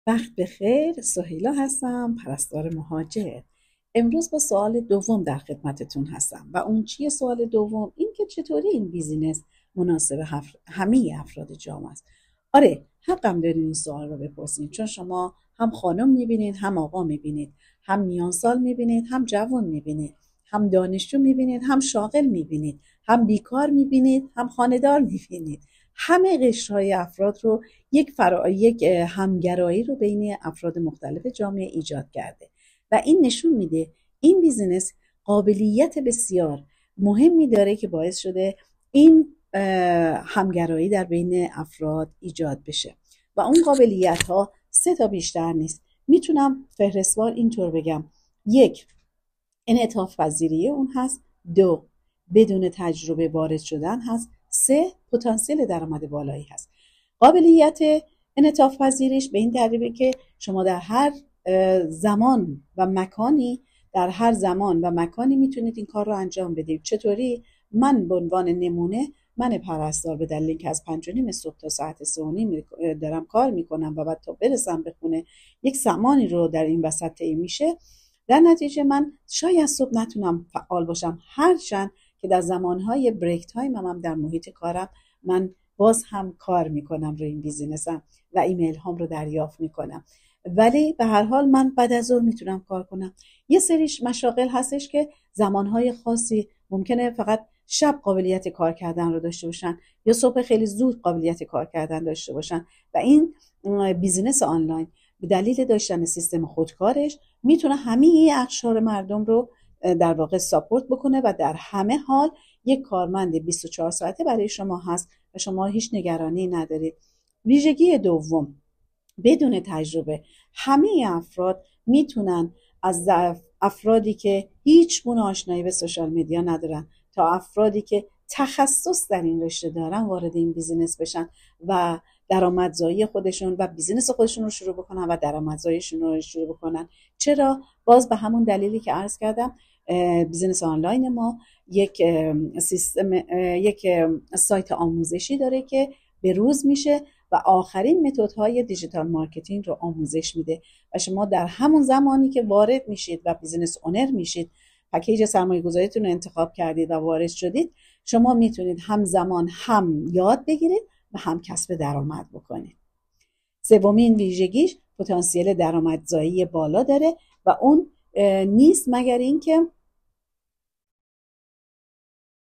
وقت بخیر، سهیلا هستم، پرستار مهاجر. امروز با سوال دوم در خدمتتون هستم و اون چیه؟ سوال دوم این که چطوری این بیزینس مناسب همه افراد جامعه است. آره، حقم دارین این سوال رو بپرسین، چون شما هم خانم میبینید، هم آقا میبینید، هم میانسال میبینید، هم جوان میبینید، هم دانشجو میبینید، هم شاغل میبینید، هم بیکار میبینید، هم خانه‌دار میبینید. همه قشرهای افراد رو یک همگرایی رو بین افراد مختلف جامعه ایجاد کرده و این نشون میده این بیزینس قابلیت بسیار مهمی داره که باعث شده این همگرایی در بین افراد ایجاد بشه و اون قابلیت ها سه تا بیشتر نیست. میتونم فهرستوار اینطور بگم: یک، انعطاف پذیری اون هست. دو، بدون تجربه وارد شدن هست. سه، پتانسیل درآمد بالایی هست. قابلیت انعطاف پذیریش به این دلیله که شما در هر زمان و مکانی میتونید این کار رو انجام بدید. چطوری؟ من به عنوان نمونه، من پرستار به دلیل اینکه از 5:30 صبح تا ساعت 3:30 دارم کار میکنم و بعد تا برسم به خونه یک زمانی رو در این وسط طی میشه، در نتیجه من شاید صبح نتونم فعال باشم، هرچند که در زمانهای بریک تایم هم در محیط کارم من باز هم کار میکنم روی این بیزینسم و ایمیل هام رو دریافت میکنم، ولی به هر حال من بعد از ظهر میتونم کار کنم. یه سریش مشاغل هستش که زمانهای خاصی ممکنه فقط شب قابلیت کار کردن رو داشته باشن یا صبح خیلی زود قابلیت کار کردن داشته باشن و این بیزینس آنلاین به دلیل داشتن سیستم خودکارش میتونه همه اقشار مردم رو در واقع ساپورت بکنه و در همه حال یک کارمند 24 ساعته برای شما هست و شما هیچ نگرانی ندارید. ویژگی دوم، بدون تجربه همه افراد میتونن، از افرادی که هیچ گونه آشنایی به سوشال مدیا ندارن تا افرادی که تخصص در این رشته دارن، وارد این بیزینس بشن و درآمدزایی خودشون و بیزینس خودشون رو شروع بکنن و درآمدزاییشون رو شروع بکنن. چرا؟ باز به همون دلیلی که عرض کردم، بیزینس آنلاین ما یک سیستم، یک سایت آموزشی داره که به روز میشه و آخرین متدهای دیجیتال مارکتینگ رو آموزش میده و شما در همون زمانی که وارد میشید و بیزینس اونر میشید، پکیج سرمایه گذاریتون رو انتخاب کردید و وارد شدید، شما میتونید همزمان هم یاد بگیرید و هم کسب درآمد بکنید. سومین ویژگیش پتانسیل درآمدزایی بالا داره و اون نیست مگر اینکه